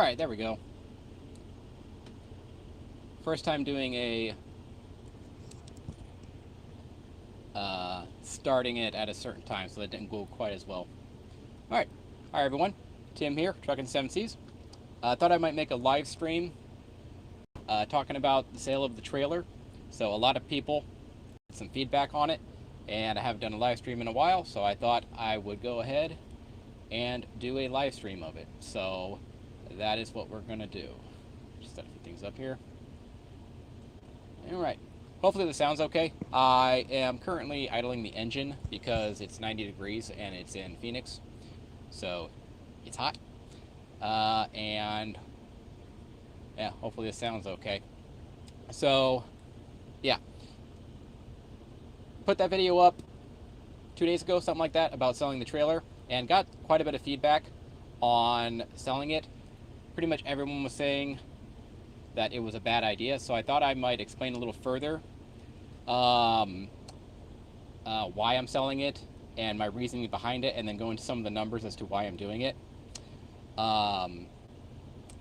Alright, there we go. First time doing a starting it at a certain time, so that didn't go quite as well. Alright, everyone. Tim here, Truckin' 7 Cs. Thought I might make a live stream talking about the sale of the trailer. So a lot of people had some feedback on it, and I haven't done a live stream in a while, so I thought I would go ahead and do a live stream of it. So that is what we're gonna do. Just set a few things up here. Alright, hopefully the sound's okay. I am currently idling the engine because it's 90 degrees and it's in Phoenix, so it's hot. And yeah, hopefully the sound's okay. So yeah, put that video up 2 days ago, something like that, about selling the trailer, and got quite a bit of feedback on selling it. Pretty much everyone was saying that it was a bad idea, so I thought I might explain a little further why I'm selling it and my reasoning behind it, and then go into some of the numbers as to why I'm doing it. And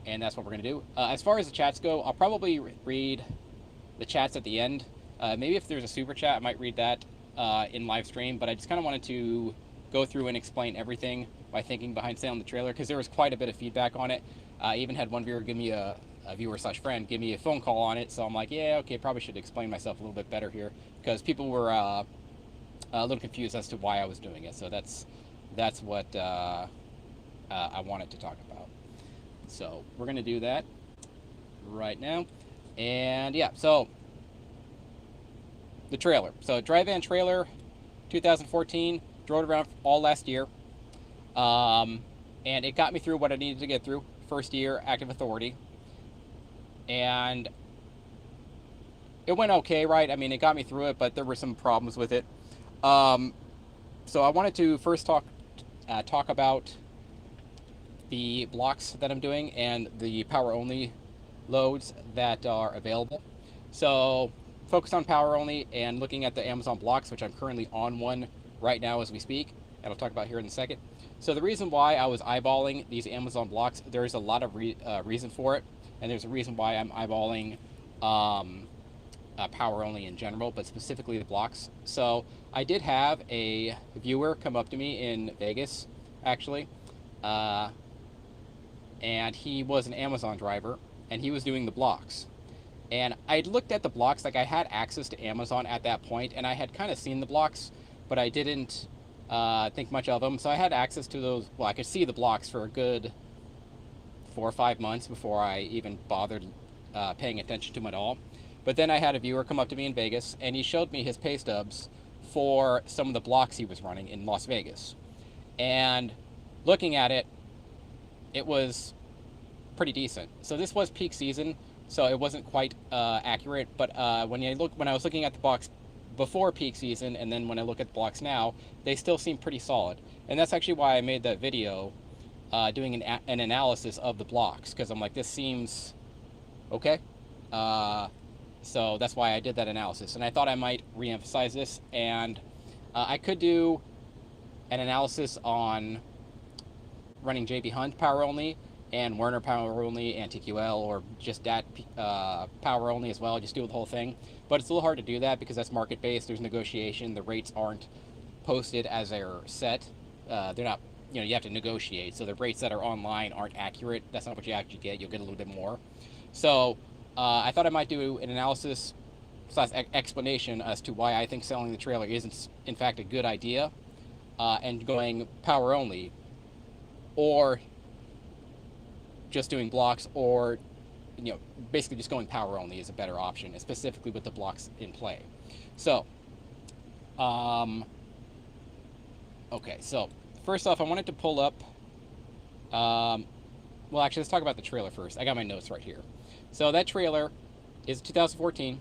that's what we're going to do. As far as the chats go, I'll probably read the chats at the end. Maybe if there's a super chat, I might read that in live stream, but I just kind of wanted to go through and explain everything, my thinking behind selling the trailer, because there was quite a bit of feedback on it. I even had one viewer give me a viewer/friend give me a phone call on it, so I'm like, yeah, okay, probably should explain myself a little bit better here, because people were a little confused as to why I was doing it. So that's what I wanted to talk about. So we're gonna do that right now. And yeah, so the trailer. So dry van trailer, 2014, drove it around all last year. And it got me through what I needed to get through. First year, active authority. And it went okay, right? I mean, it got me through it, but there were some problems with it. So I wanted to first talk about the blocks that I'm doing and the power only loads that are available. So focus on power only and looking at the Amazon blocks, which I'm currently on one right now as we speak, and I'll talk about here in a second. So the reason why I was eyeballing these Amazon blocks, there's a lot of reason for it, and there's a reason why I'm eyeballing power only in general, but specifically the blocks. So I did have a viewer come up to me in Vegas, actually, and he was an Amazon driver, and he was doing the blocks. And I looked at the blocks, like I had access to Amazon at that point, and I had kind of seen the blocks, but I didn't think much of them. So I had access to those. Well, I could see the blocks for a good 4 or 5 months before I even bothered paying attention to them at all. But then I had a viewer come up to me in Vegas, and he showed me his pay stubs for some of the blocks he was running in Las Vegas. And looking at it, it was pretty decent. So this was peak season, so it wasn't quite accurate. But when I was looking at the blocks before peak season, and then when I look at the blocks now, they still seem pretty solid. And that's actually why I made that video doing an analysis of the blocks, because I'm like, this seems okay. So that's why I did that analysis, and I thought I might re-emphasize this. And I could do an analysis on running JB Hunt power only and Werner power only and TQL, or just that power only as well, just do the whole thing. But it's a little hard to do that because that's market based. There's negotiation. The rates aren't posted as they're set. They're not, you have to negotiate. So the rates that are online aren't accurate. That's not what you actually get. You'll get a little bit more. So I thought I might do an analysis / explanation as to why I think selling the trailer isn't in fact a good idea, and going power only, or just doing blocks, or basically just going power only is a better option, specifically with the blocks in play. So okay, so first off, I wanted to pull up well, actually, let's talk about the trailer first. I got my notes right here. So that trailer is 2014,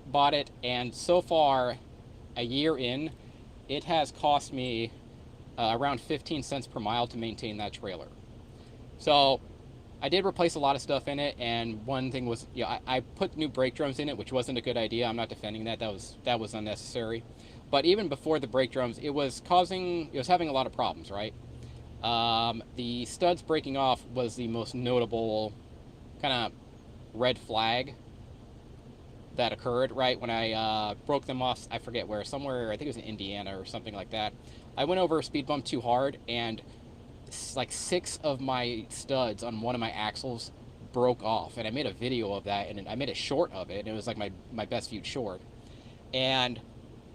bought it, and so far, a year in, it has cost me around 15 cents per mile to maintain that trailer. So I did replace a lot of stuff in it, and one thing was, I put new brake drums in it, which wasn't a good idea. I'm not defending that. That was unnecessary. But even before the brake drums, it was having a lot of problems, right? The studs breaking off was the most notable kind of red flag that occurred, right? When I broke them off, I forget where, somewhere, I think it was in Indiana or something like that. I went over a speed bump too hard, and like 6 of my studs on one of my axles broke off. And I made a video of that, and I made a short of it, and it was like my best viewed short. And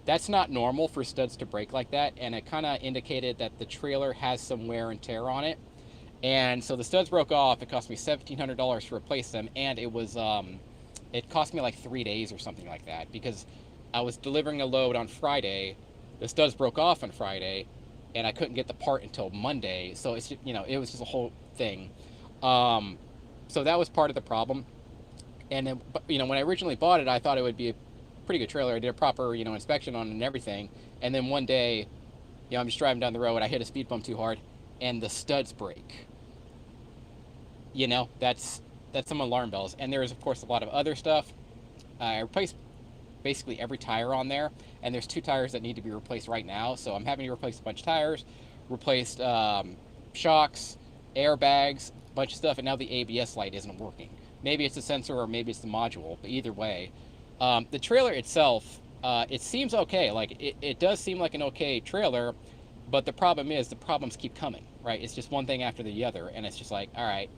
that's not normal for studs to break like that, and it kind of indicated that the trailer has some wear and tear on it. And so the studs broke off. It cost me $1,700 to replace them, and it cost me like 3 days or something like that, because I was delivering a load on Friday, the studs broke off on Friday, and I couldn't get the part until Monday. So it's just, it was just a whole thing. So that was part of the problem. And then, when I originally bought it, I thought it would be a pretty good trailer. I did a proper, inspection on it and everything. And then one day, I'm just driving down the road, I hit a speed bump too hard, and the studs break. That's some alarm bells. And there is, of course, a lot of other stuff. I replaced basically every tire on there, and there's 2 tires that need to be replaced right now. So I'm having to replace a bunch of tires, replaced shocks, airbags, a bunch of stuff, and now the ABS light isn't working. Maybe it's the sensor or maybe it's the module, but either way, the trailer itself, it seems okay. Like it does seem like an okay trailer, but the problem is the problems keep coming, right? It's just one thing after the other, and it's just like, all right,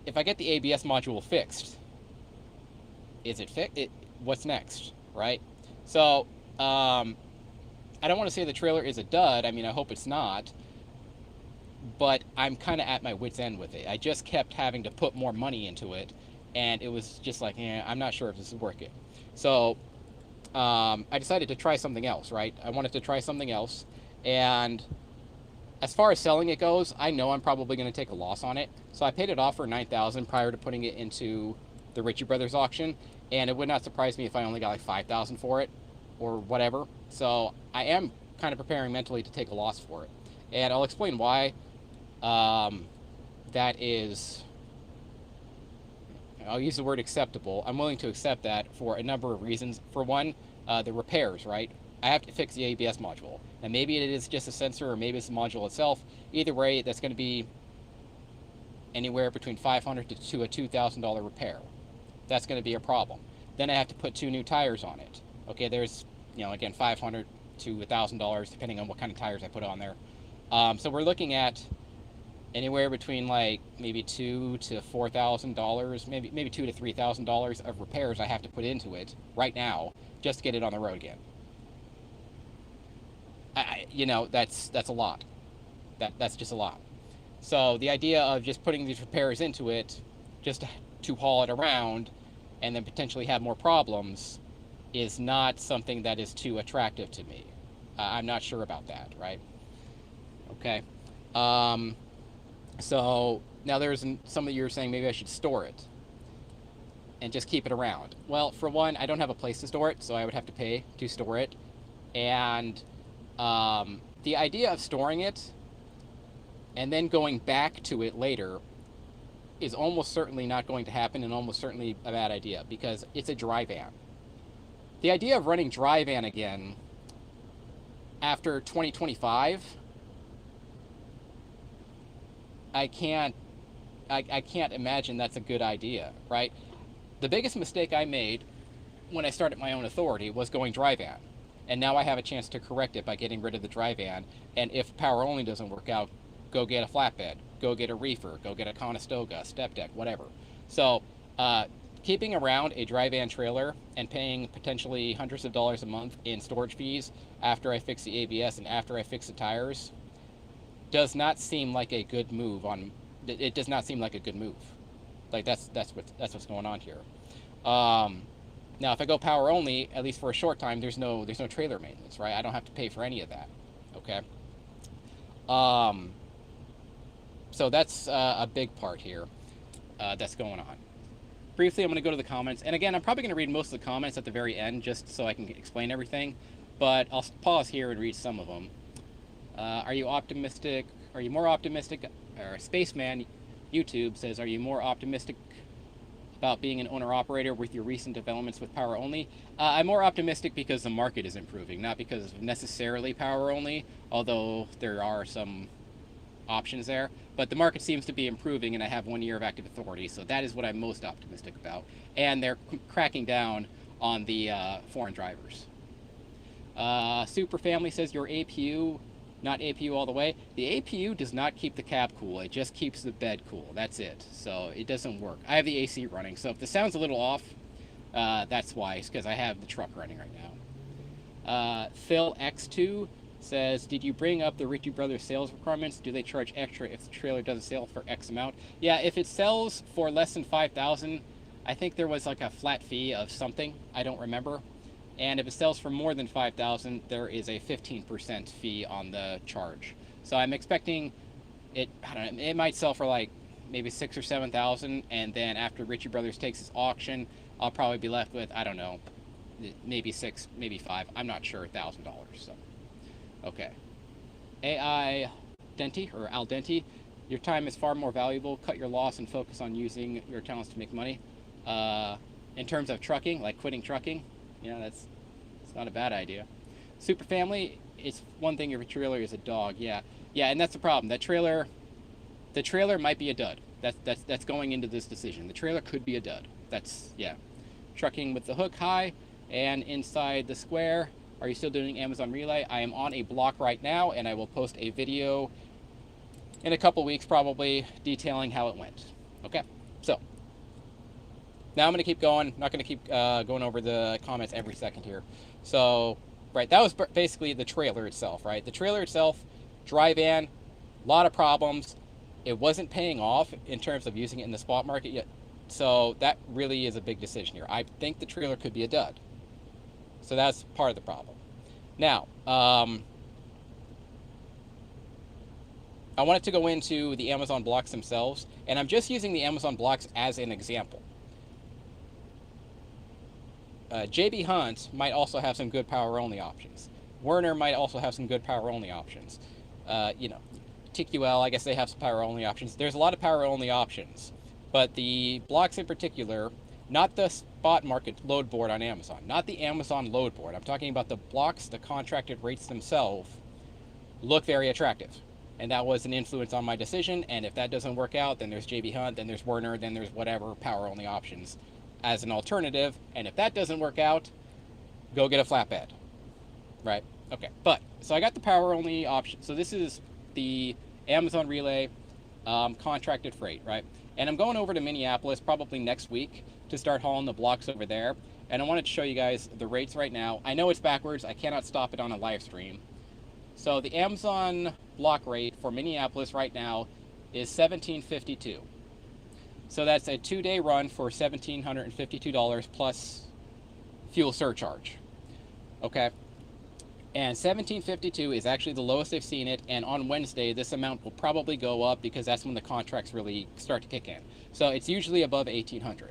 if I get the ABS module fixed, is it fixed? What's next, right? So I don't want to say the trailer is a dud. I mean, I hope it's not, but I'm kind of at my wit's end with it. I just kept having to put more money into it, and it was just like, I'm not sure if this is working. So I decided to try something else, right? I wanted to try something else, and as far as selling it goes, I know I'm probably going to take a loss on it. So I paid it off for $9,000 prior to putting it into the Ritchie Brothers auction, and it would not surprise me if I only got like $5,000 for it or whatever. So I am kind of preparing mentally to take a loss for it, and I'll explain why. That is, I'll use the word acceptable. I'm willing to accept that for a number of reasons. For one, the repairs, right? I have to fix the ABS module. And maybe it is just a sensor, or maybe it's the module itself. Either way, that's going to be anywhere between $500 to a $2,000 repair. That's going to be a problem. Then I have to put 2 new tires on it. Okay, there's, again, $500 to $1,000, depending on what kind of tires I put on there. So we're looking at anywhere between like maybe $2,000 to $4,000, maybe $2,000 to $3,000 of repairs I have to put into it right now just to get it on the road again. That's a lot. That's just a lot. So the idea of just putting these repairs into it just to haul it around and then potentially have more problems is not something that is too attractive to me. I'm not sure about that, right? Okay. So now there's some of you are saying maybe I should store it and just keep it around. Well, for one, I don't have a place to store it, so I would have to pay to store it. And the idea of storing it and then going back to it later is almost certainly not going to happen, and almost certainly a bad idea, because it's a dry van. The idea of running dry van again after 2025, I can't imagine that's a good idea, right? The biggest mistake I made when I started my own authority was going dry van. And now I have a chance to correct it by getting rid of the dry van. And if power only doesn't work out, go get a flatbed, go get a reefer, go get a Conestoga, step deck, whatever. So keeping around a dry van trailer and paying potentially hundreds of dollars a month in storage fees after I fix the ABS and after I fix the tires does not seem like a good move. It does not seem like a good move. Like that's what's going on here. Now, if I go power only, at least for a short time, there's no trailer maintenance, right? I don't have to pay for any of that. Okay. So that's a big part here that's going on. Briefly, I'm going to go to the comments, and again, I'm probably going to read most of the comments at the very end just so I can explain everything. But I'll pause here and read some of them. Are you optimistic? Are you more optimistic? Or Spaceman YouTube says, are you more optimistic about being an owner-operator with your recent developments with power only? I'm more optimistic because the market is improving, not because of necessarily power only, although there are some options there. But the market seems to be improving, and I have 1 year of active authority, so that is what I'm most optimistic about. And they're cracking down on the foreign drivers. Super Family says your APU, not APU all the way. The APU does not keep the cab cool. It just keeps the bed cool. That's it. So it doesn't work. I have the AC running, so if the sound's a little off, that's why. It's because I have the truck running right now. Phil X2 says, did you bring up the Ritchie Brothers sales requirements? Do they charge extra if the trailer doesn't sell for X amount? Yeah, if it sells for less than 5,000, I think there was like a flat fee of something. I don't remember. And if it sells for more than 5,000, there is a 15% fee on the charge. So I'm expecting it, I don't know, it might sell for like maybe 6,000 or 7,000, and then after Ritchie Brothers takes his auction, I'll probably be left with, I don't know, maybe 6, maybe 5, I'm not sure, $1,000. So, okay. AI Denti, or Al Denti, your time is far more valuable. Cut your loss and focus on using your talents to make money. In terms of trucking, like quitting trucking, you know, it's not a bad idea. Super Family, it's one thing if a trailer is a dog. Yeah, and that's the problem. The trailer might be a dud. That's going into this decision. The trailer could be a dud. That's, yeah. Trucking with the hook high and inside the square. Are you still doing Amazon Relay? I am on a block right now, and I will post a video in a couple weeks probably detailing how it went. Okay, so now I'm going to keep going. Not going to keep going over the comments every second here. So, right, that was basically the trailer itself, right? The trailer itself, dry van, a lot of problems. It wasn't paying off in terms of using it in the spot market yet. So that really is a big decision here. I think the trailer could be a dud. So that's part of the problem. Now, I wanted to go into the Amazon blocks themselves, and I'm just using the Amazon blocks as an example. JB Hunt might also have some good power-only options. Werner might also have some good power-only options. You know, TQL, I guess they have some power-only options. There's a lot of power-only options, but the blocks in particular, not the spot market load board on Amazon, not the Amazon load board. I'm talking about the blocks, the contracted rates themselves look very attractive. And that was an influence on my decision. And if that doesn't work out, then there's JB Hunt, then there's Werner, then there's whatever power-only options as an alternative. And if that doesn't work out, go get a flatbed, right? Okay, but so I got the power-only option. So this is the Amazon Relay contracted freight, right? And I'm going over to Minneapolis probably next week to start hauling the blocks over there. And I wanted to show you guys the rates right now. I know it's backwards. I cannot stop it on a live stream. So the Amazon block rate for Minneapolis right now is $1,752. So that's a 2-day run for $1,752 plus fuel surcharge. Okay. And $1,752 is actually the lowest I've seen it. And on Wednesday, this amount will probably go up because that's when the contracts really start to kick in. So it's usually above $1,800.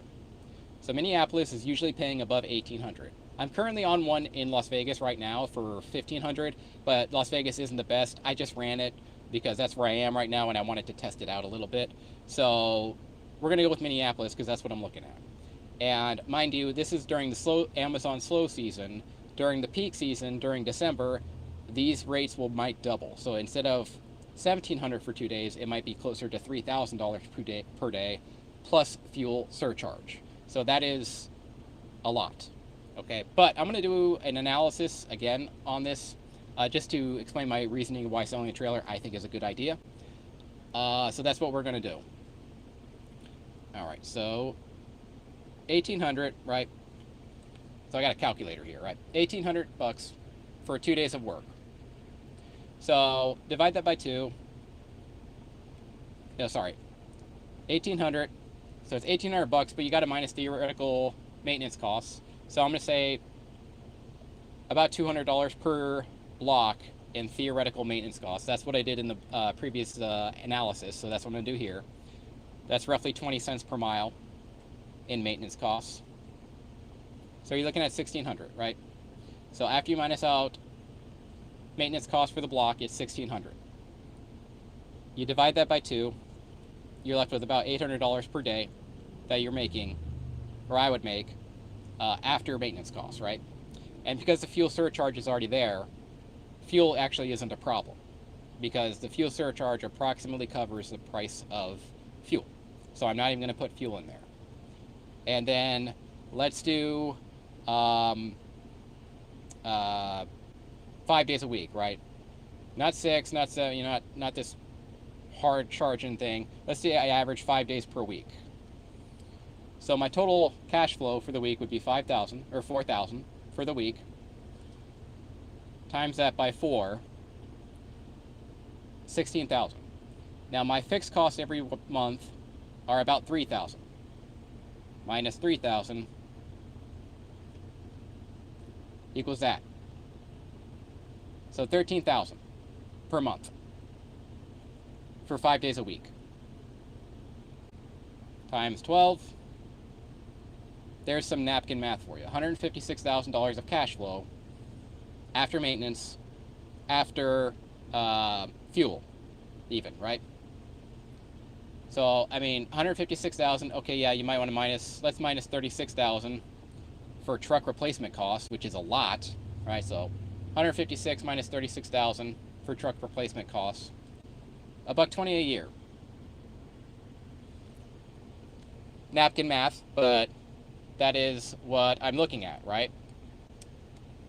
So Minneapolis is usually paying above $1,800. I'm currently on one in Las Vegas right now for $1,500, but Las Vegas isn't the best. I just ran it because that's where I am right now and I wanted to test it out a little bit. So we're going to go with Minneapolis because that's what I'm looking at. And mind you, this is during the Amazon slow season. During the peak season, during December, these rates might double. So instead of $1,700 for 2 days, it might be closer to $3,000 per day plus fuel surcharge. So that is a lot. Okay, but I'm going to do an analysis again on this just to explain my reasoning why selling a trailer I think is a good idea. So that's what we're going to do. All right, so $1,800, right? So I got a calculator here, right? $1,800 for 2 days of work. So divide that by 2. No, sorry, 1,800. So it's $1,800, but you got to minus theoretical maintenance costs. So I'm going to say about $200 per block in theoretical maintenance costs. That's what I did in the previous analysis, so that's what I'm going to do here. That's roughly 20 cents per mile in maintenance costs. So you're looking at $1,600, right? So after you minus out maintenance costs for the block, it's $1,600. You divide that by 2, you're left with about $800 per day that you're making, or I would make, after maintenance costs, right? And because the fuel surcharge is already there, fuel actually isn't a problem. because the fuel surcharge approximately covers the price of fuel. So I'm not even going to put fuel in there. And then let's do 5 days a week, right? Not 6, not 7, not this hard charging thing. Let's say I average 5 days per week. So my total cash flow for the week would be 5,000 or 4,000 for the week. Times that by 4, 16,000. Now my fixed costs every month are about 3,000. Minus 3,000 equals that. So 13,000 per month for 5 days a week. Times 12. There's some napkin math for you. $156,000 of cash flow after maintenance, after fuel, even, right? So, I mean, 156,000, okay, yeah, you might want to let's minus 36,000 for truck replacement costs, which is a lot, right? So, 156 minus 36,000 for truck replacement costs, $120 a year. Napkin math, but that is what I'm looking at, right?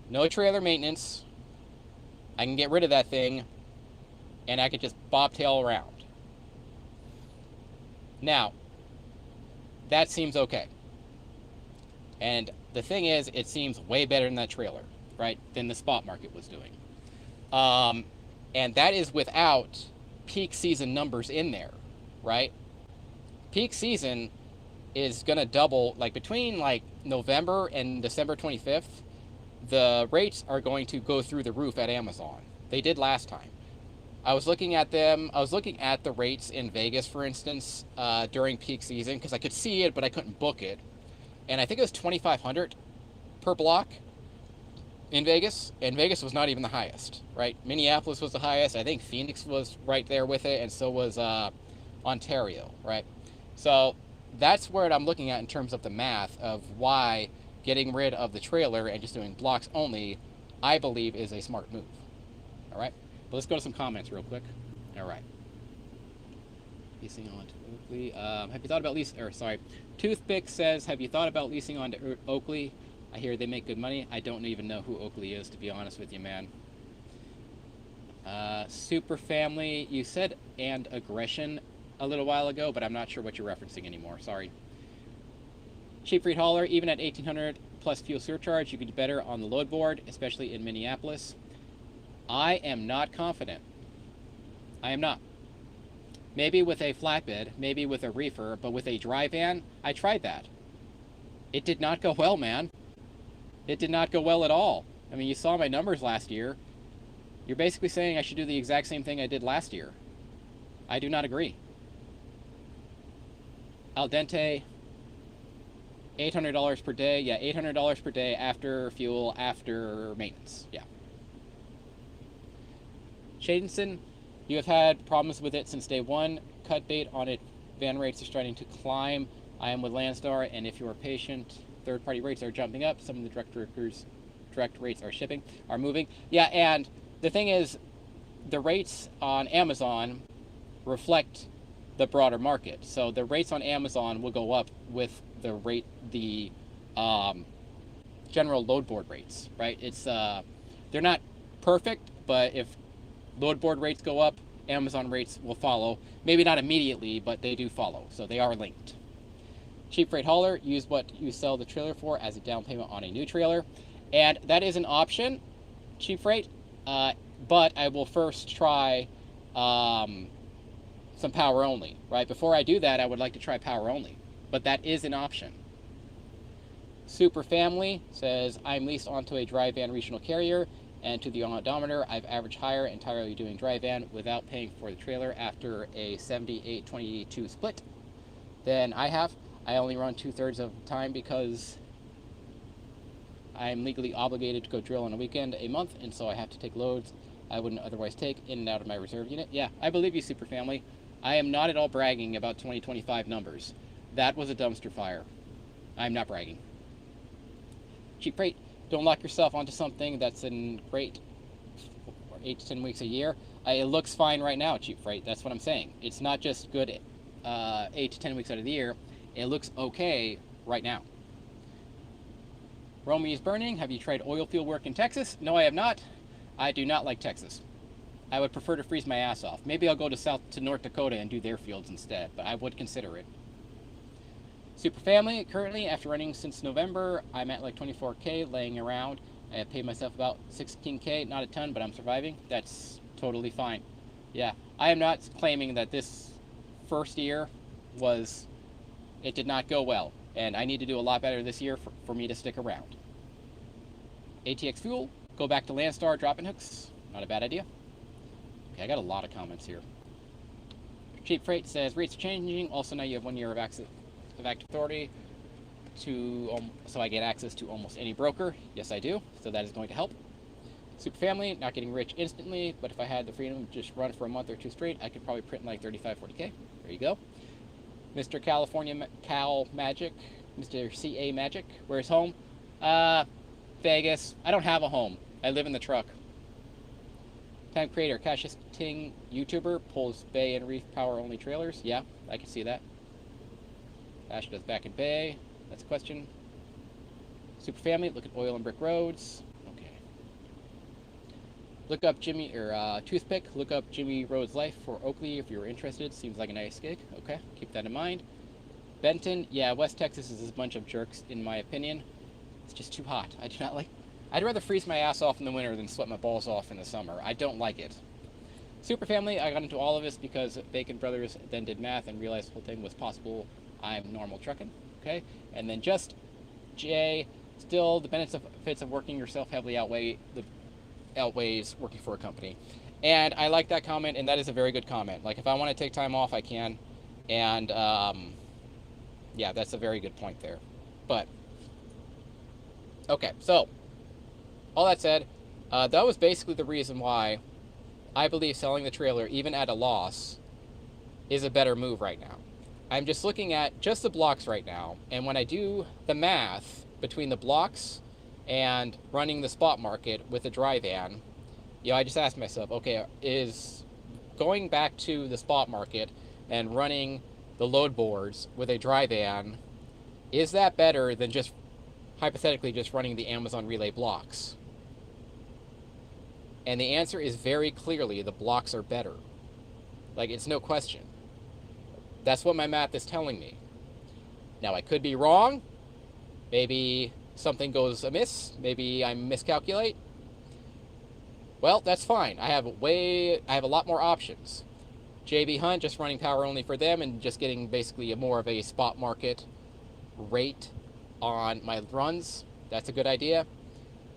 No trailer maintenance. I can get rid of that thing, and I could just bobtail around. Now, that seems okay. And the thing is, it seems way better than that trailer, right, than the spot market was doing. And that is without peak season numbers in there, right? Peak season is going to double, like between like November and December 25th, the rates are going to go through the roof at Amazon. They did last time. I was looking at them. I was looking at the rates in Vegas, for instance, during peak season, because I could see it, but I couldn't book it. And I think it was $2,500 per block in Vegas, and Vegas was not even the highest, right? Minneapolis was the highest. I think Phoenix was right there with it, and so was Ontario, right? So that's where I'm looking at in terms of the math of why getting rid of the trailer and just doing blocks only, I believe, is a smart move. All right, but let's go to some comments real quick. All right. Leasing on to Oakley. Have you thought about Toothpick says, have you thought about leasing on to Oakley? I hear they make good money. I don't even know who Oakley is, to be honest with you, man. Super Family, you said and aggression a little while ago, but I'm not sure what you're referencing anymore. Sorry. Cheap freight hauler, even at $1,800 plus fuel surcharge, you could do better on the load board, especially in Minneapolis. I am not confident. I am not. Maybe with a flatbed, maybe with a reefer, but with a dry van, I tried that. It did not go well, man. It did not go well at all. I mean, you saw my numbers last year. You're basically saying I should do the exact same thing I did last year. I do not agree. Al dente, $800 per day. Yeah, $800 per day after fuel, after maintenance. Yeah. Shadenson, you have had problems with it since day one. Cut bait on it. Van rates are starting to climb. I am with Landstar, and if you are patient, third-party rates are jumping up. Some of the direct rates are moving. Yeah, and the thing is, the rates on Amazon reflect the broader market. So the rates on Amazon will go up with the general load board rates, right? It's they're not perfect, but if load board rates go up, Amazon rates will follow. Maybe not immediately, but they do follow. So they are linked. Cheap freight hauler, use what you sell the trailer for as a down payment on a new trailer. And that is an option, cheap freight. But I will first try some power only, right? Before I do that, I would like to try power only. But that is an option. Super Family says, I'm leased onto a dry van regional carrier, and to the odometer, I've averaged higher entirely doing dry van without paying for the trailer after a 78-22 split than I have. I only run 2/3 of the time because I'm legally obligated to go drill on a weekend a month, and so I have to take loads I wouldn't otherwise take in and out of my reserve unit. Yeah, I believe you, Super Family. I am not at all bragging about 2025 numbers. That was a dumpster fire. I'm not bragging. Cheap freight. Don't lock yourself onto something that's in great 8 to 10 weeks a year. It looks fine right now, cheap freight. That's what I'm saying. It's not just good 8 to 10 weeks out of the year. It looks okay right now. Romy is burning. Have you tried oil field work in Texas? No, I have not. I do not like Texas. I would prefer to freeze my ass off. Maybe I'll go to North Dakota and do their fields instead, but I would consider it. Super family. Currently, after running since November, I'm at like 24K laying around. I have paid myself about 16K, not a ton, but I'm surviving. That's totally fine. Yeah, I am not claiming that this first year it did not go well, and I need to do a lot better this year for me to stick around. ATX Fuel, go back to Landstar dropping hooks. Not a bad idea. Okay, I got a lot of comments here. Cheap Freight says, rates are changing. Also, now you have 1 year of active authority so I get access to almost any broker. Yes, I do. So that is going to help. Super family, not getting rich instantly, but if I had the freedom to just run for a month or two straight, I could probably print like 35, 40K. There you go. Mr. California Cal Magic, Mr. CA Magic, where's home? Vegas. I don't have a home. I live in the truck. Time creator, Cashing YouTuber, pulls bay and reef power only trailers. Yeah, I can see that. Ash does back in bay. That's a question. Super family, look at oil and brick roads. Okay. Look up Jimmy, or Toothpick, look up Jimmy Rhodes' life for Oakley if you're interested. Seems like a nice gig. Okay, keep that in mind. Benton, yeah, West Texas is a bunch of jerks, in my opinion. It's just too hot. I do not like. I'd rather freeze my ass off in the winter than sweat my balls off in the summer. I don't like it. Super family, I got into all of this because Bacon Brothers then did math and realized the whole thing was possible. I'm normal trucking. Okay, and then just Jay, still the benefits of working yourself heavily outweighs working for a company. And I like that comment, and that is a very good comment. Like, if I want to take time off, I can. And yeah, that's a very good point there. But okay, so all that said, that was basically the reason why I believe selling the trailer, even at a loss, is a better move right now. I'm just looking at just the blocks right now, and when I do the math between the blocks and running the spot market with a dry van, you know, I just asked myself, okay, is going back to the spot market and running the load boards with a dry van, is that better than just hypothetically just running the Amazon relay blocks? And the answer is very clearly the blocks are better. Like, it's no question. That's what my math is telling me. Now, I could be wrong. Maybe something goes amiss. Maybe I miscalculate. Well, that's fine. I have a lot more options. JB Hunt, just running power only for them and just getting basically more of a spot market rate on my runs. That's a good idea.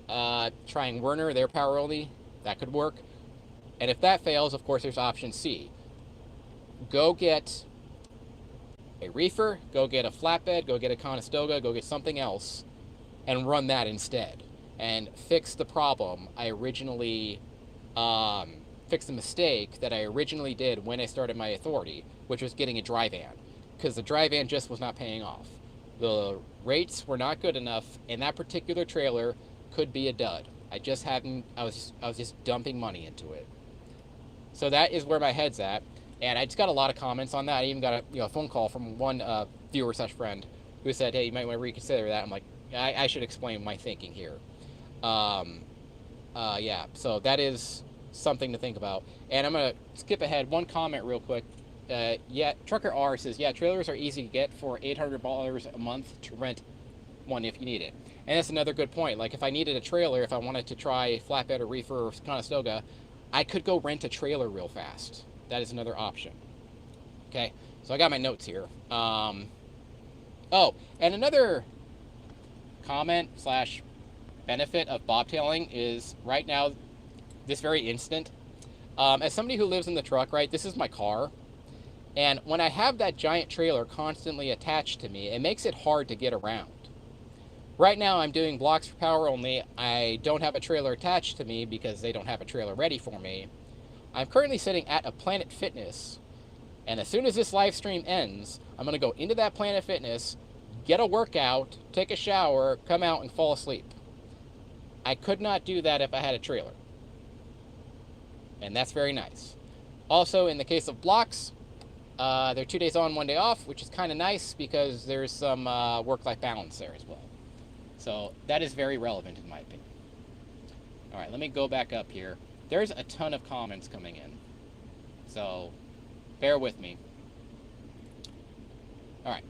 Trying Werner, their power only. That could work. And if that fails, of course, there's option C. Go get a reefer, go get a flatbed, go get a Conestoga, go get something else, and run that instead. And fix the problem I originally, fix the mistake that I originally did when I started my authority, which was getting a dry van. Because the dry van just was not paying off. The rates were not good enough, and that particular trailer could be a dud. I was just dumping money into it. So that is where my head's at. And I just got a lot of comments on that. I even got a phone call from one viewer / friend who said, hey, you might want to reconsider that. I'm like, I should explain my thinking here. Yeah, so that is something to think about. And I'm going to skip ahead one comment real quick. Yeah, Trucker R says, yeah, trailers are easy to get for $800 a month to rent one if you need it. And that's another good point. Like, if I needed a trailer, if I wanted to try flatbed or reefer or Conestoga, I could go rent a trailer real fast. That is another option. Okay, so I got my notes here. Oh, and another comment / benefit of bobtailing is right now, this very instant. As somebody who lives in the truck, right, this is my car. And when I have that giant trailer constantly attached to me, it makes it hard to get around. Right now, I'm doing blocks for power only. I don't have a trailer attached to me because they don't have a trailer ready for me. I'm currently sitting at a Planet Fitness, and as soon as this live stream ends, I'm going to go into that Planet Fitness, get a workout, take a shower, come out, and fall asleep. I could not do that if I had a trailer. and that's very nice. Also, in the case of blocks, they're 2 days on, 1 day off, which is kind of nice because there's some work-life balance there as well. So that is very relevant in my opinion. All right, let me go back up here. There's a ton of comments coming in, so bear with me. All right,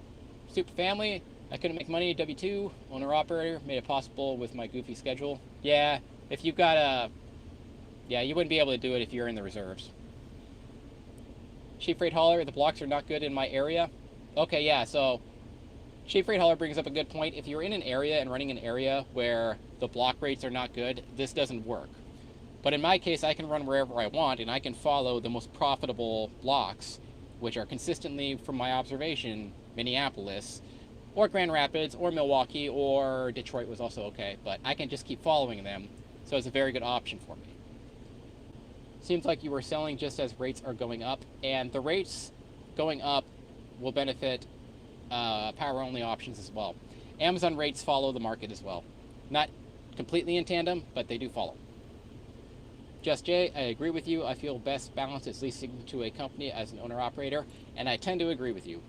Super Family. I couldn't make money, W2, owner-operator, made it possible with my goofy schedule. Yeah, if you've got a... Yeah, you wouldn't be able to do it if you're in the reserves. Cheap freight hauler, the blocks are not good in my area. Okay, yeah, so cheap freight hauler brings up a good point. If you're in an area and running an area where the block rates are not good, this doesn't work. But in my case, I can run wherever I want, and I can follow the most profitable blocks, which are consistently, from my observation, Minneapolis, or Grand Rapids, or Milwaukee, or Detroit was also okay, but I can just keep following them, so it's a very good option for me. Seems like you were selling just as rates are going up, and the rates going up will benefit power-only options as well. Amazon rates follow the market as well. Not completely in tandem, but they do follow. Just Jay, I agree with you. I feel best balance is leasing to a company as an owner-operator, and I tend to agree with you.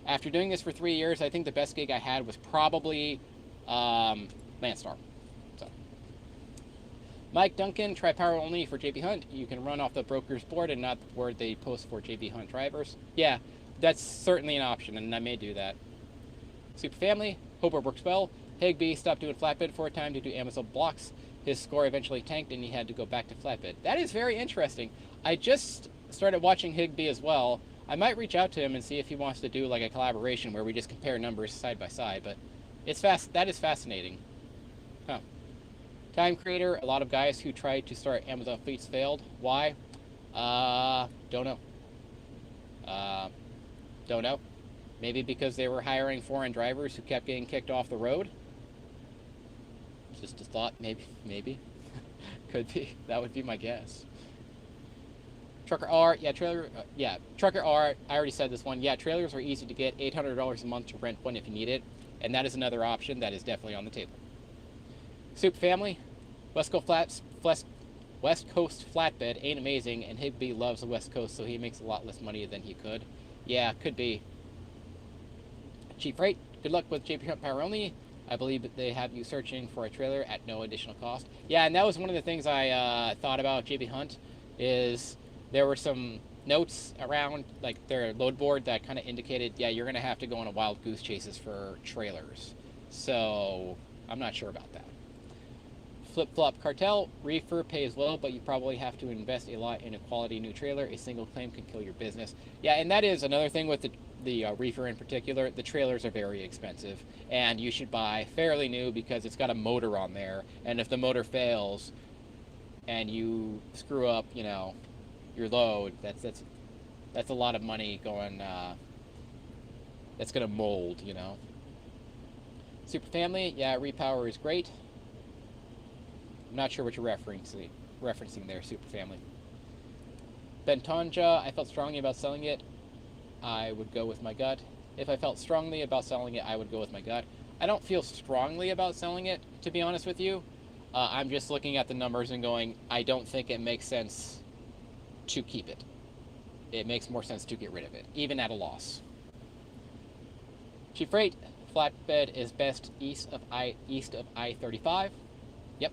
After doing this for 3 years, I think the best gig I had was probably Landstar. So, Mike Duncan, try power only for JB Hunt. You can run off the broker's board and not where they post for JB Hunt drivers. Yeah, that's certainly an option, and I may do that. Super Family, hope it works well. Higby stopped doing flatbed for a time to do Amazon blocks. His score eventually tanked, and he had to go back to flatbed. That is very interesting. I just started watching Higby as well. I might reach out to him and see if he wants to do like a collaboration where we just compare numbers side by side, but it's that is fascinating. Huh. Time creator, a lot of guys who tried to start Amazon fleets failed. Why? Don't know. Don't know. Maybe because they were hiring foreign drivers who kept getting kicked off the road. Just a thought, maybe. Could be. That would be my guess. Trucker R, Trucker R, I already said this one. Yeah, trailers are easy to get, $800 a month to rent one if you need it, and that is another option that is definitely on the table. Super Family, West Coast flatbed ain't amazing, and Higby loves the West Coast, so he makes a lot less money than he could. Yeah, could be. Cheap Freight, good luck with JP Hunt Power Only. I believe that they have you searching for a trailer at no additional cost. Yeah, and that was one of the things I thought about JB Hunt, is there were some notes around like their load board that kind of indicated, yeah, you're going to have to go on a wild goose chases for trailers. So I'm not sure about that. Flip-flop cartel, reefer pays well, but you probably have to invest a lot in a quality new trailer. A single claim can kill your business. Yeah, and that is another thing with the reefer in particular. The trailers are very expensive, and you should buy fairly new because it's got a motor on there, and if the motor fails and you screw up, you know, your load, that's a lot of money going, that's going to mold, you know. Super Family, yeah, repower is great. I'm not sure what you're referencing there, Super Family. Bentonja, I felt strongly about selling it. I would go with my gut. If I felt strongly about selling it, I would go with my gut. I don't feel strongly about selling it, to be honest with you. I'm just looking at the numbers and going, I don't think it makes sense to keep it. It makes more sense to get rid of it, even at a loss. Cheap Freight, flatbed is best east of I-35. Yep.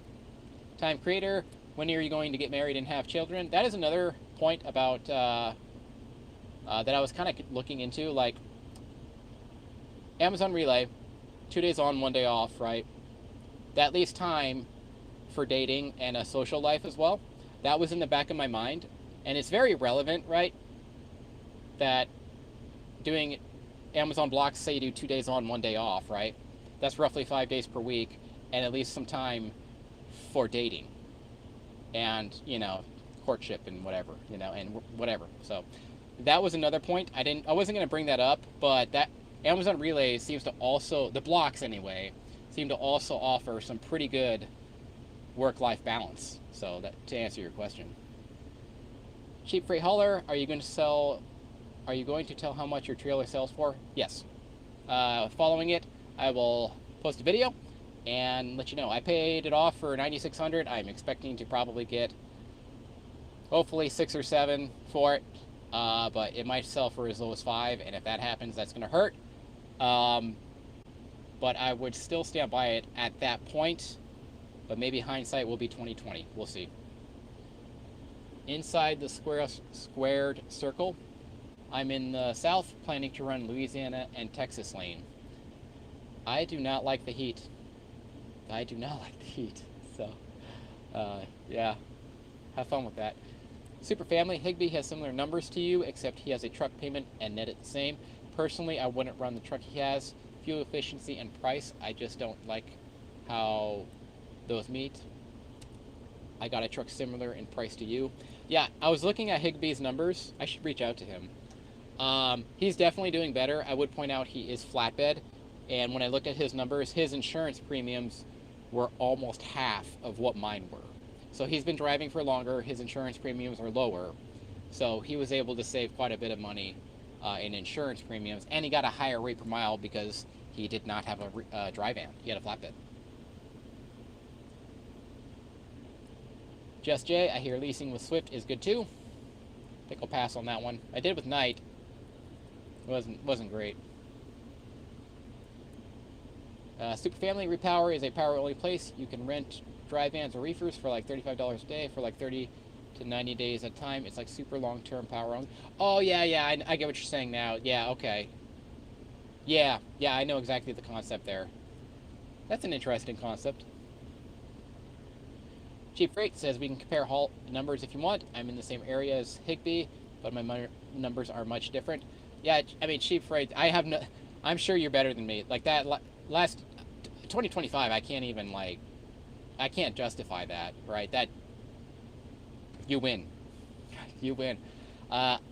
Time Creator, when are you going to get married and have children? That is another point about that I was kind of looking into. Like, Amazon Relay, 2 days on, 1 day off, right? That leaves time for dating and a social life as well. That was in the back of my mind, and it's very relevant, right? That doing Amazon blocks, say you do 2 days on, 1 day off, right? That's roughly 5 days per week, and at least some time for dating and, you know, courtship and whatever, you know, and whatever. So that was another point. I wasn't going to bring that up, but that Amazon Relay seems to also, the blocks anyway, seem to also offer some pretty good work-life balance. So that, to answer your question. Cheap Freight Hauler, are you going to tell how much your trailer sells for? Yes. Following it, I will post a video and let you know. I paid it off for $9,600. I'm expecting to probably get hopefully 6 or 7 for it, but it might sell for as low as 5, and if that happens, that's going to hurt. But I would still stand by it at that point, but maybe hindsight will be 2020. We'll see. Inside the squared circle, I'm in the south, planning to run Louisiana and Texas lane. I do not like the heat. I do not like the heat. So, yeah, have fun with that. Super Family, Higby has similar numbers to you, except he has a truck payment and net it the same. Personally, I wouldn't run the truck he has. Fuel efficiency and price, I just don't like how those meet. I got a truck similar in price to you. Yeah, I was looking at Higby's numbers. I should reach out to him. He's definitely doing better. I would point out he is flatbed, and when I looked at his numbers, his insurance premiums were almost half of what mine were. So he's been driving for longer, his insurance premiums are lower, so he was able to save quite a bit of money in insurance premiums, and he got a higher rate per mile because he did not have a dry van. He had a flatbed. Just Jay, I hear leasing with Swift is good too. I think I'll pass on that one. I did with Knight. It wasn't great. Super Family Repower is a power-only place. You can rent dry vans or reefers for like $35 a day for like 30 to 90 days at a time. It's like super long-term power only. Oh, yeah, I get what you're saying now. Yeah, okay. Yeah, I know exactly the concept there. That's an interesting concept. Cheap Freight says we can compare haul numbers if you want. I'm in the same area as Higby, but my numbers are much different. Yeah, I mean, Cheap Freight, I'm sure you're better than me. Like that last 2025, I can't justify that, right? That, you win. You win.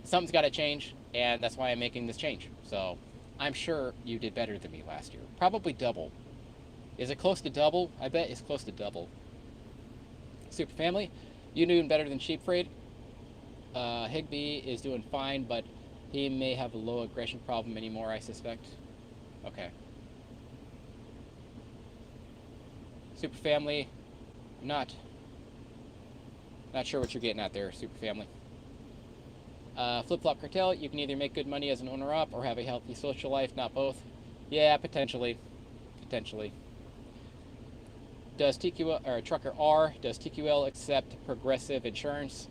Something's got to change, and that's why I'm making this change. So I'm sure you did better than me last year. Probably double. Is it close to double? I bet it's close to double. Super Family, you doing better than Cheap Freight. Higby is doing fine, but he may have a low aggression problem anymore, I suspect. Okay. Super Family, not sure what you're getting at there, Super Family. Flip Flop Cartel, you can either make good money as an owner-op or have a healthy social life, not both. Yeah, potentially. Does TQL, or Trucker R, does TQL accept Progressive insurance?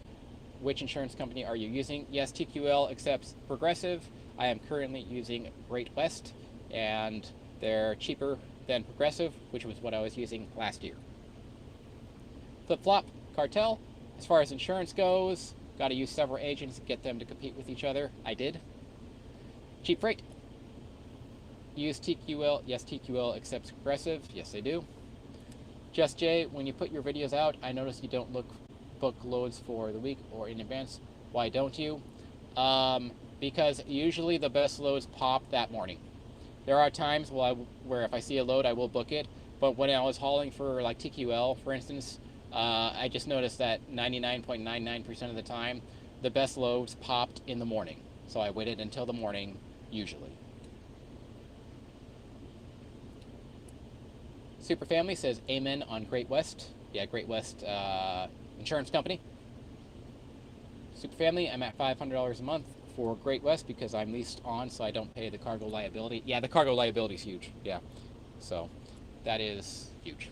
Which insurance company are you using? Yes, TQL accepts Progressive. I am currently using Great West, and they're cheaper than Progressive, which was what I was using last year. Flip Flop Cartel, as far as insurance goes, got to use several agents to get them to compete with each other. I did. Cheap Freight, use TQL. Yes, TQL accepts Progressive. Yes, they do. Just Jay, when you put your videos out, I notice you don't book loads for the week or in advance. Why don't you? Because usually the best loads pop that morning. There are times where if I see a load, I will book it. But when I was hauling for like TQL, for instance, I just noticed that 99.99% of the time, the best loads popped in the morning. So I waited until the morning, usually. Super Family says amen on Great West. Yeah, Great West insurance company. Super Family, I'm at $500 a month for Great West because I'm leased on, so I don't pay the cargo liability. Yeah, the cargo liability is huge. Yeah, so that is huge.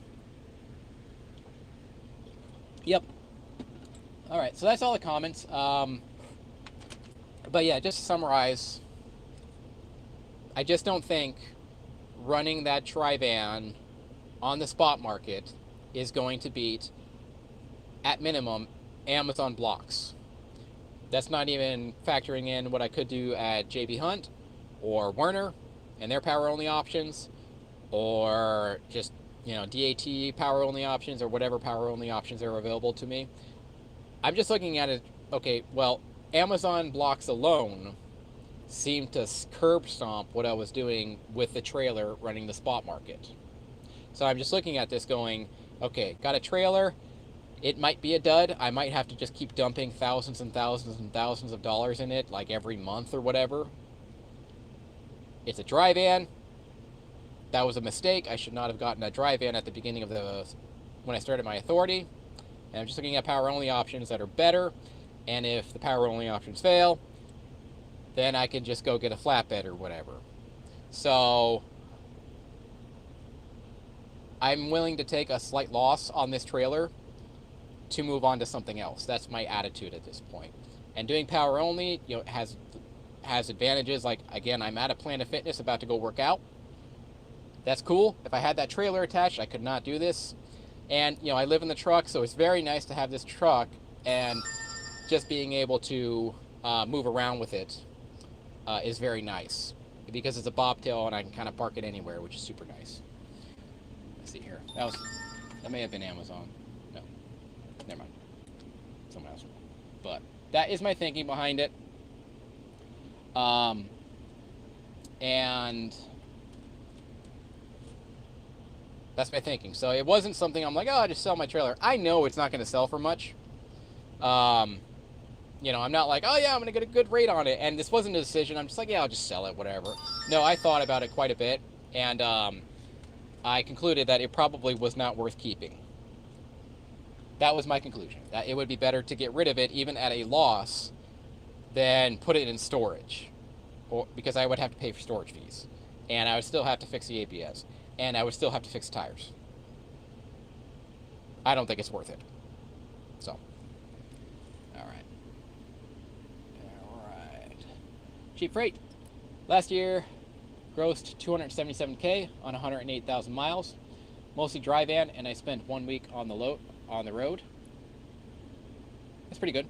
Yep. All right, so that's all the comments. But yeah, just to summarize, I just don't think running that tri-van on the spot market is going to beat, at minimum, Amazon blocks. That's not even factoring in what I could do at JB Hunt or Werner and their power only options, or just, DAT power only options, or whatever power only options are available to me. I'm just looking at it, okay, well, Amazon blocks alone seem to curb stomp what I was doing with the trailer running the spot market. So I'm just looking at this going, okay, got a trailer, it might be a dud. I might have to just keep dumping thousands and thousands and thousands of dollars in it, like every month or whatever. It's a dry van. That was a mistake. I should not have gotten a dry van at the beginning of when I started my authority. And I'm just looking at power only options that are better. And if the power only options fail, then I can just go get a flatbed or whatever. So I'm willing to take a slight loss on this trailer to move on to something else. That's my attitude at this point. And doing power only, has advantages. Like, again, I'm at a Planet Fitness about to go work out. That's cool. If I had that trailer attached, I could not do this. And I live in the truck, so it's very nice to have this truck, and just being able to move around with it is very nice, because it's a bobtail and I can kind of park it anywhere, which is super nice. Let's see here. That may have been Amazon. No, never mind. Someone else. But that is my thinking behind it. And that's my thinking. So it wasn't something I'm like, oh, I just sell my trailer. I know it's not going to sell for much. I'm not like, oh yeah, I'm going to get a good rate on it. And this wasn't a decision. I'm just like, yeah, I'll just sell it, whatever. No, I thought about it quite a bit. And I concluded that it probably was not worth keeping. That was my conclusion. That it would be better to get rid of it, even at a loss, than put it in storage. Because I would have to pay for storage fees. And I would still have to fix the ABS. And I would still have to fix tires. I don't think it's worth it. So. Alright. Cheap freight. Last year, grossed $277K on 108,000 miles. Mostly dry van, and I spent 1 week on the road. That's pretty good.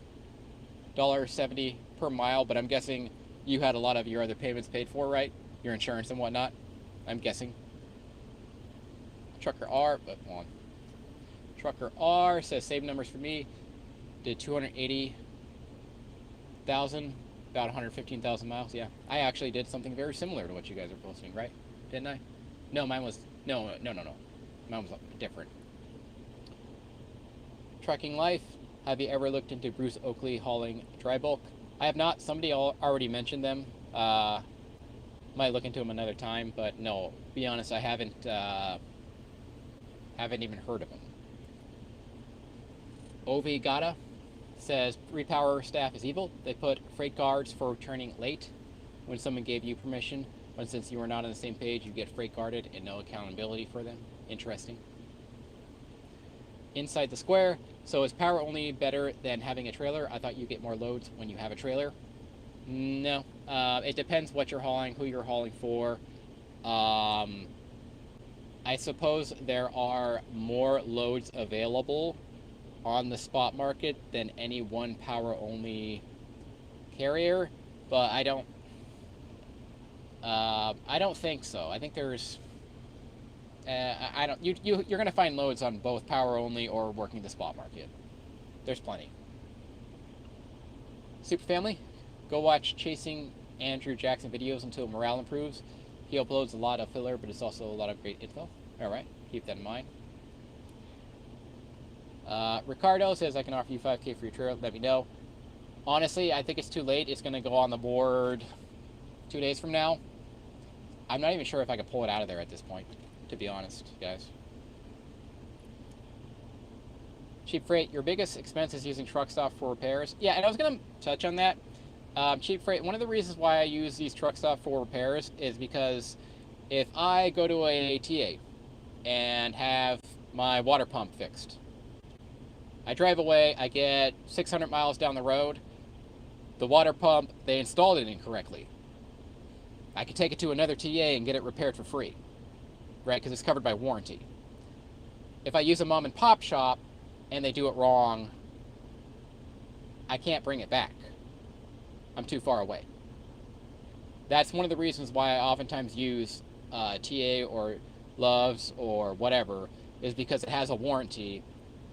$1.70 per mile, but I'm guessing you had a lot of your other payments paid for, right? Your insurance and whatnot. I'm guessing. Trucker R, but hold on. Trucker R says same numbers for me. Did 280,000, about 115,000 miles. Yeah, I actually did something very similar to what you guys are posting, right? Didn't I? No, mine was no. Mine was different. Trucking life. Have you ever looked into Bruce Oakley hauling dry bulk? I have not. Somebody already mentioned them. Might look into them another time, but no. Be honest, I haven't even heard of them. Ovi Gata says Repower staff is evil. They put freight guards for returning late when someone gave you permission, but since you were not on the same page, you get freight guarded and no accountability for them. Interesting. Inside the square. So is power only better than having a trailer? I thought you get more loads when you have a trailer. No. It depends what you're hauling, who you're hauling for. I suppose there are more loads available on the spot market than any one power only carrier, but I don't think so. I think there's you're going to find loads on both power only or working the spot market. There's plenty. Super family, go watch Chasing Andrew Jackson videos until morale improves. He uploads a lot of filler, but it's also a lot of great info. Alright, keep that in mind. Ricardo says, I can offer you $5K for your trailer. Let me know. Honestly, I think it's too late. It's going to go on the board 2 days from now. I'm not even sure if I can pull it out of there at this point, to be honest, guys. Cheap freight, your biggest expense is using truck stop for repairs. Yeah, and I was going to touch on that. Cheap freight, one of the reasons why I use these truck stop for repairs is because if I go to a TA and have my water pump fixed, I drive away, I get 600 miles down the road, the water pump, they installed it incorrectly. I could take it to another TA and get it repaired for free, right? Because it's covered by warranty. If I use a mom and pop shop and they do it wrong, I can't bring it back. I'm too far away. That's one of the reasons why I oftentimes use TA or Loves or whatever, is because it has a warranty,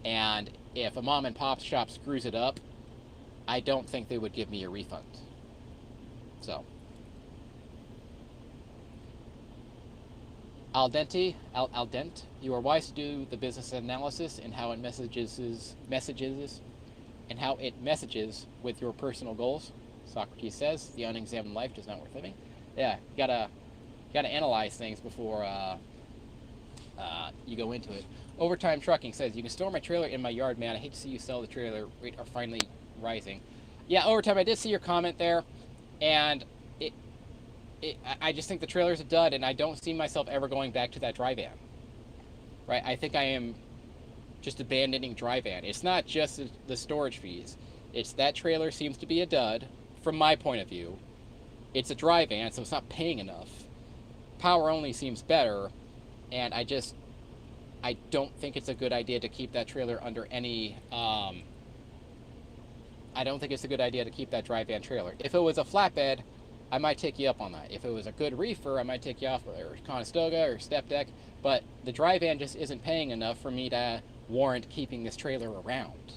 and if a mom and pop shop screws it up, I don't think they would give me a refund. So. Al dente, you are wise to do the business analysis and how it messages with your personal goals. Socrates says, the unexamined life is not worth living. Yeah, you gotta analyze things before you go into it. Overtime Trucking says, you can store my trailer in my yard, man. I hate to see you sell the trailer. Rates are finally rising. Yeah, Overtime, I did see your comment there, and it, I just think the trailer's a dud, and I don't see myself ever going back to that dry van. Right? I think I am just abandoning dry van. It's not just the storage fees. It's that trailer seems to be a dud, from my point of view. It's a dry van, so it's not paying enough. Power only seems better, and I don't think it's a good idea to keep that trailer under any. I don't think it's a good idea to keep that dry van trailer. If it was a flatbed, I might take you up on that. If it was a good reefer, I might take you off, or Conestoga or step deck. But the dry van just isn't paying enough for me to warrant keeping this trailer around.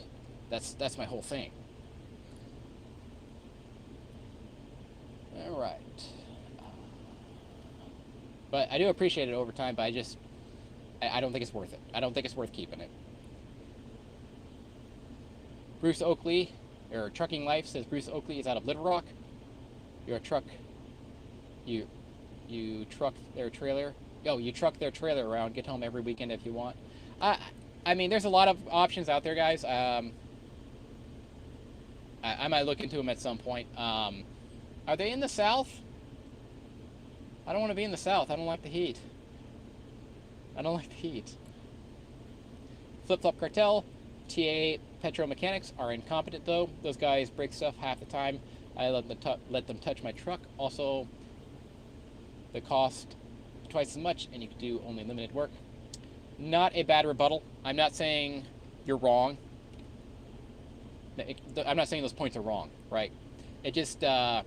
That's my whole thing. All right. But I do appreciate it Overtime, but I don't think it's worth it. I don't think it's worth keeping it. Bruce Oakley, or Trucking Life, says Bruce Oakley is out of Little Rock. You're a truck. You truck their trailer. Oh, you truck their trailer around. Get home every weekend if you want. I mean, there's a lot of options out there, guys. I might look into them at some point. Are they in the South? I don't want to be in the South. I don't like the heat. I don't like the heat. Flip Flop Cartel, TA Petromechanics are incompetent though. Those guys break stuff half the time. I let them touch my truck. Also, the cost twice as much, and you can do only limited work. Not a bad rebuttal. I'm not saying you're wrong. I'm not saying those points are wrong, right? It just the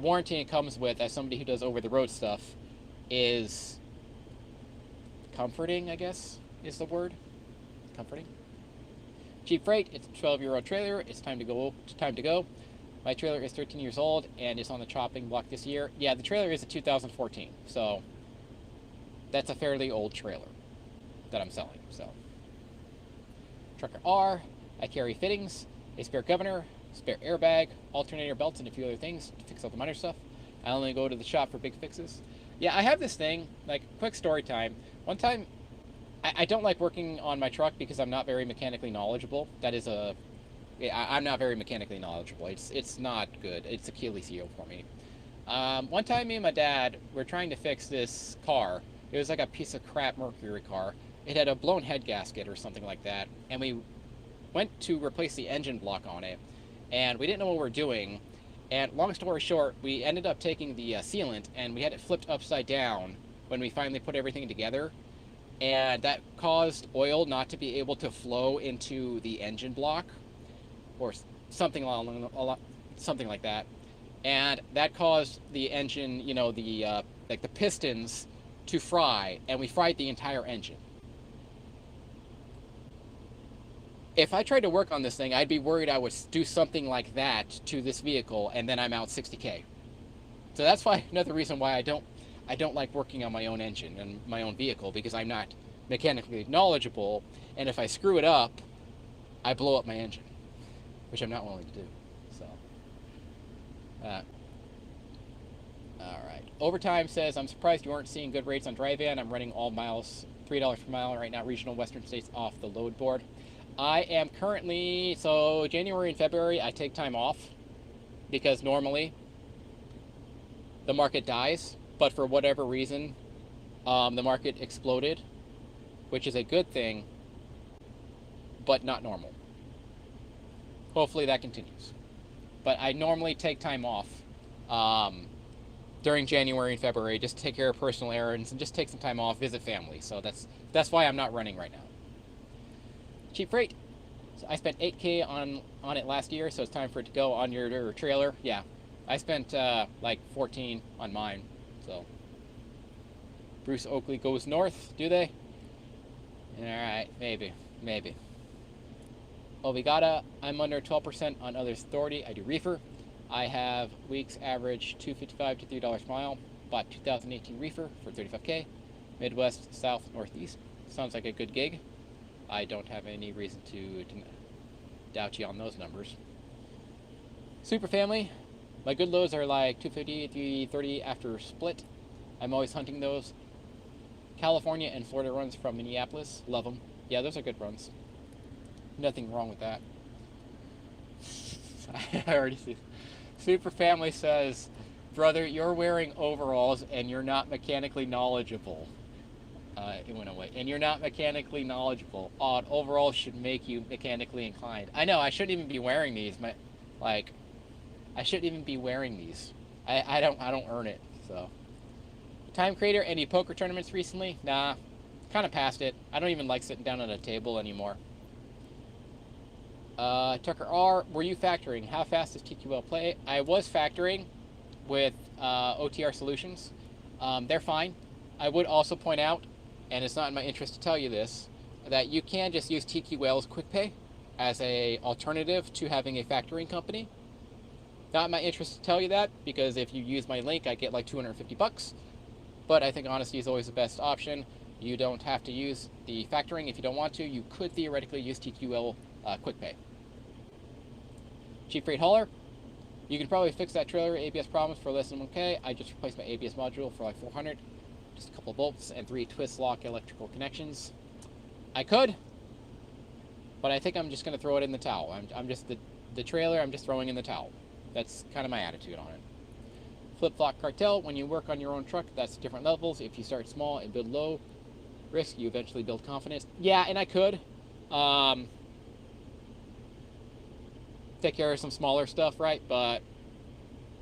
warranty it comes with, as somebody who does over-the-road stuff, is comforting, I guess, is the word. Comforting. Cheap freight, it's a 12-year-old trailer. It's time to go. My trailer is 13 years old and is on the chopping block this year. Yeah, the trailer is a 2014, so that's a fairly old trailer that I'm selling. So, Trucker R, I carry fittings, a spare governor, spare airbag, alternator belts, and a few other things to fix all the minor stuff. I only go to the shop for big fixes. Yeah, I have this thing, like, quick story time. One time, I don't like working on my truck because I'm not very mechanically knowledgeable. I'm not very mechanically knowledgeable. It's not good. It's Achilles heel for me. One time, me and my dad were trying to fix this car. It was like a piece of crap Mercury car. It had a blown head gasket or something like that, and we went to replace the engine block on it, and we didn't know what we were doing. And long story short, we ended up taking the sealant, and we had it flipped upside down when we finally put everything together. And that caused oil not to be able to flow into the engine block, or something like that. And that caused the engine, like the pistons, to fry, and we fried the entire engine. If I tried to work on this thing, I'd be worried I would do something like that to this vehicle, and then I'm out $60K. So that's why another reason why I don't like working on my own engine and my own vehicle, because I'm not mechanically knowledgeable, and if I screw it up, I blow up my engine, which I'm not willing to do. So, all right. Overtime says, I'm surprised you aren't seeing good rates on dry van. I'm running all miles, $3 per mile right now, regional western states off the load board. I am currently, so January and February, I take time off because normally the market dies, but for whatever reason, the market exploded, which is a good thing, but not normal. Hopefully that continues. But I normally take time off during January and February just to take care of personal errands and just take some time off, visit family. So that's why I'm not running right now. Cheap freight. So I spent $8K on it last year, so it's time for it to go on your trailer. Yeah, I spent like 14 on mine. So Bruce Oakley goes north, do they? All right, maybe. Obligata, I'm under 12% on others' authority. I do reefer. I have weeks average $2.55 to $3 per mile. Bought 2018 reefer for $35K. Midwest, South, Northeast. Sounds like a good gig. I don't have any reason to doubt you on those numbers. Super family. My good lows are like 250, 330 after split. I'm always hunting those. California and Florida runs from Minneapolis. Love them. Yeah, those are good runs. Nothing wrong with that. I already see. Super Family says, brother, you're wearing overalls and you're not mechanically knowledgeable. It went away. And you're not mechanically knowledgeable. Odd. Overalls should make you mechanically inclined. I know, I shouldn't even be wearing these. I shouldn't even be wearing these. I don't earn it, so. Time Creator, any poker tournaments recently? Nah. Kind of past it. I don't even like sitting down at a table anymore. Tucker R, were you factoring? How fast does TQL play? I was factoring with OTR Solutions. They're fine. I would also point out, and it's not in my interest to tell you this, that you can just use TQL's QuickPay as a alternative to having a factoring company. Not in my interest to tell you that, because if you use my link, I get like $250. But I think honesty is always the best option. You don't have to use the factoring if you don't want to. You could theoretically use TQL QuickPay. Cheap Freight Hauler, you can probably fix that trailer ABS problems for less than 1K. I just replaced my ABS module for like 400. Just a couple bolts and 3 twist lock electrical connections. I could, but I think I'm just going to throw it in the towel. I'm just the trailer, I'm just throwing in the towel. That's kind of my attitude on it. Flip-flop Cartel, when you work on your own truck, that's different levels. If you start small and build low risk, you eventually build confidence. Yeah, and I could take care of some smaller stuff, right? But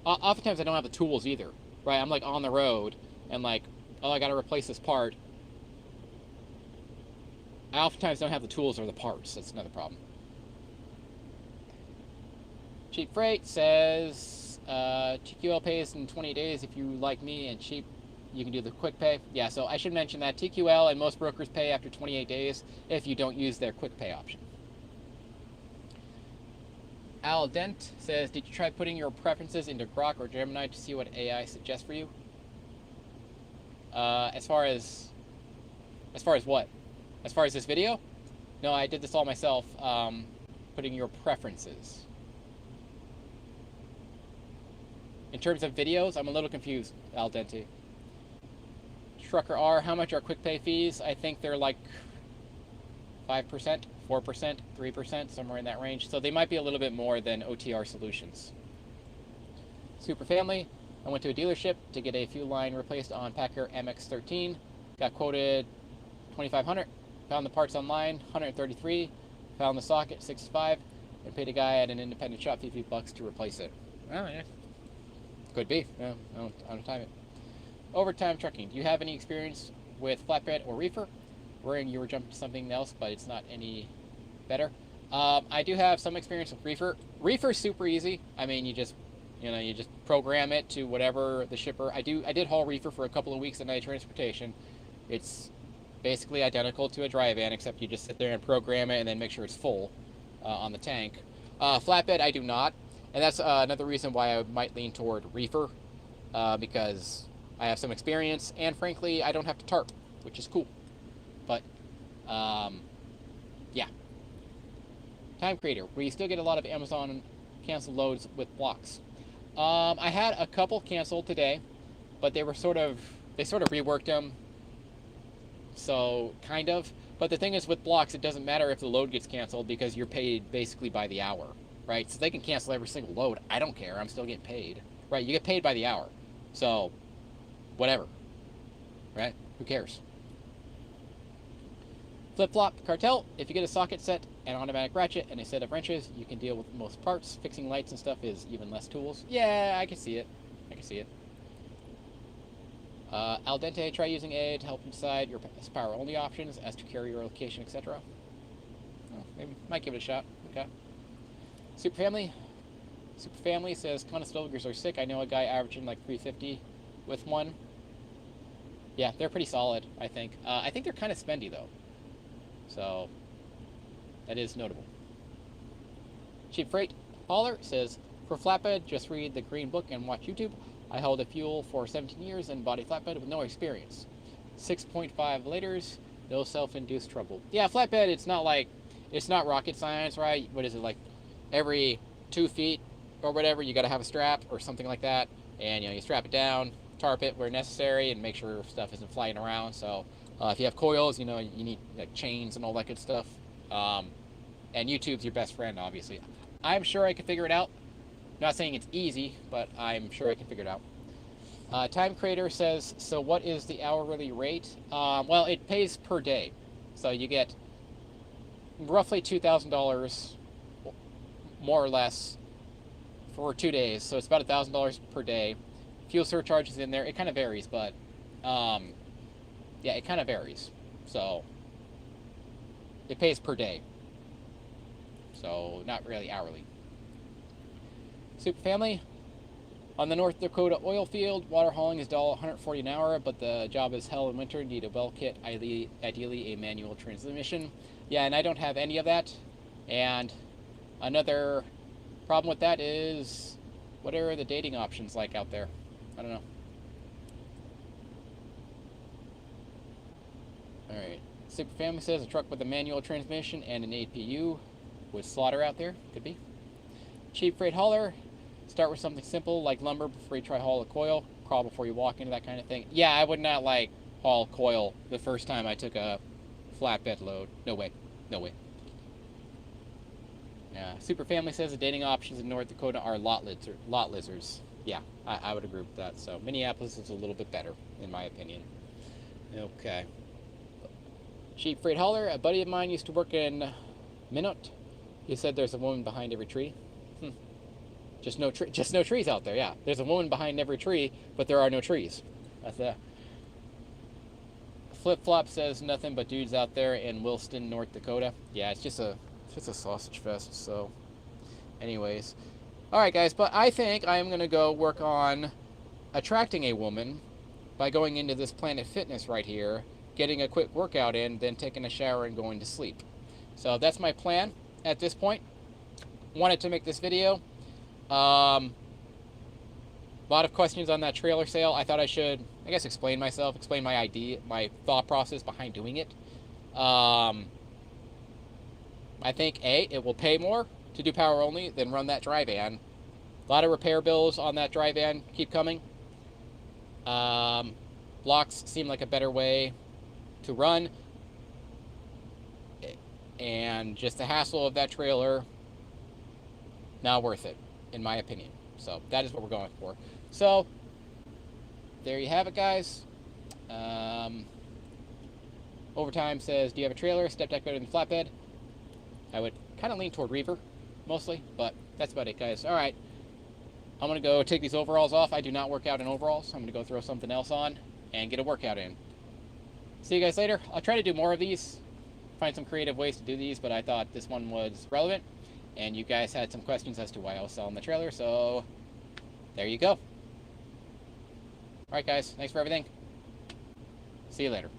oftentimes I don't have the tools either, right? I'm like on the road and like, oh, I got to replace this part. I oftentimes don't have the tools or the parts. That's another problem. Cheap Freight says, TQL pays in 20 days if you like me, and cheap, you can do the quick pay. Yeah, so I should mention that TQL and most brokers pay after 28 days if you don't use their quick pay option. Al Dent says, did you try putting your preferences into Grok or Gemini to see what AI suggests for you? As far as what? As far as this video? No, I did this all myself, putting your preferences. In terms of videos, I'm a little confused, Al Dente. Trucker R, how much are quick pay fees? I think they're like 5%, 4%, 3%, somewhere in that range. So they might be a little bit more than OTR Solutions. Super Family, I went to a dealership to get a fuel line replaced on Packer MX-13. Got quoted $2,500. Found the parts online, $133. Found the socket, $65. And paid a guy at an independent shop $50 to replace it. Oh, yeah. Could be. Yeah, I don't time it. Overtime trucking. Do you have any experience with flatbed or reefer? Worrying you were jumping to something else, but it's not any better. I do have some experience with reefer. Reefer's super easy. I mean, you just program it to whatever the shipper. I did haul reefer for a couple of weeks at Night Transportation. It's basically identical to a dry van, except you just sit there and program it and then make sure it's full on the tank. Flatbed, I do not. And that's another reason why I might lean toward reefer, because I have some experience, and frankly, I don't have to tarp, which is cool. But, yeah. Time Creator, we still get a lot of Amazon canceled loads with blocks. I had a couple canceled today, but they sort of reworked them, so kind of. But the thing is, with blocks, it doesn't matter if the load gets canceled because you're paid basically by the hour. Right, so they can cancel every single load. I don't care. I'm still getting paid. Right, you get paid by the hour. So, whatever. Right? Who cares? Flip-flop Cartel. If you get a socket set, an automatic ratchet, and a set of wrenches, you can deal with most parts. Fixing lights and stuff is even less tools. Yeah, I can see it. I can see it. Al Dente, try using AI to help you decide your power-only options as to carrier location, etc. Oh, maybe might give it a shot. Okay. Super Family says Conestogas are sick. I know a guy averaging like 350 with one. Yeah, they're pretty solid, I think. I think they're kind of spendy though. So that is notable. Cheap Freight Hauler says, for flatbed, just read the green book and watch YouTube. I held a fuel for 17 years and bought a flatbed with no experience. 6.5 liters, no self-induced trouble. Yeah, flatbed, it's not rocket science, right? What is it, like every 2 feet or whatever, you got to have a strap or something like that, and you strap it down, tarp it where necessary, and make sure stuff isn't flying around. So if you have coils, you need like chains and all that good stuff. And YouTube's your best friend, obviously. I'm sure I can figure it out. Not saying it's easy, but I'm sure I can figure it out. Time Creator says, so what is the hourly rate? Well, it pays per day. So you get roughly $2,000, more or less, for 2 days. So it's about $1,000 per day. Fuel surcharges in there. It kind of varies, but yeah, it kind of varies. So it pays per day. So not really hourly. Super Family. On the North Dakota oil field, water hauling is $140 an hour, but the job is hell in winter. Need a well kit, ideally a manual transmission. Yeah, and I don't have any of that. And another problem with that is, what are the dating options like out there? I don't know. Alright. Super Family says a truck with a manual transmission and an APU would slaughter out there. Could be. Cheap Freight Hauler. Start with something simple like lumber before you try haul a coil. Crawl before you walk into, that kind of thing. Yeah, I would not like haul coil the first time I took a flatbed load. No way. No way. Yeah. Super Family says the dating options in North Dakota are lot lizards. Yeah, I would agree with that. So Minneapolis is a little bit better, in my opinion. Okay. Cheap Freight Hauler. A buddy of mine used to work in Minot. He said there's a woman behind every tree. Just no trees out there. Yeah, there's a woman behind every tree, but there are no trees. That's a Flip Flop says nothing but dudes out there in Williston, North Dakota. Yeah, it's just a sausage fest. So, anyways, all right, guys. But I think I am gonna go work on attracting a woman by going into this Planet Fitness right here, getting a quick workout in, then taking a shower and going to sleep. So that's my plan at this point. Wanted to make this video. A lot of questions on that trailer sale. I thought I should, I guess, explain myself, explain my idea, my thought process behind doing it. I think it will pay more to do power only than run that dry van. A lot of repair bills on that dry van keep coming. Blocks seem like a better way to run, and just the hassle of that trailer, not worth it, in my opinion. So that is what we're going for. So there you have it, guys. Overtime says, do you have a trailer? Step deck better than flatbed? I would kind of lean toward Reaver, mostly, but that's about it, guys. All right, I'm going to go take these overalls off. I do not work out in overalls. I'm going to go throw something else on and get a workout in. See you guys later. I'll try to do more of these, find some creative ways to do these, but I thought this one was relevant, and you guys had some questions as to why I was selling the trailer, so there you go. All right, guys, thanks for everything. See you later.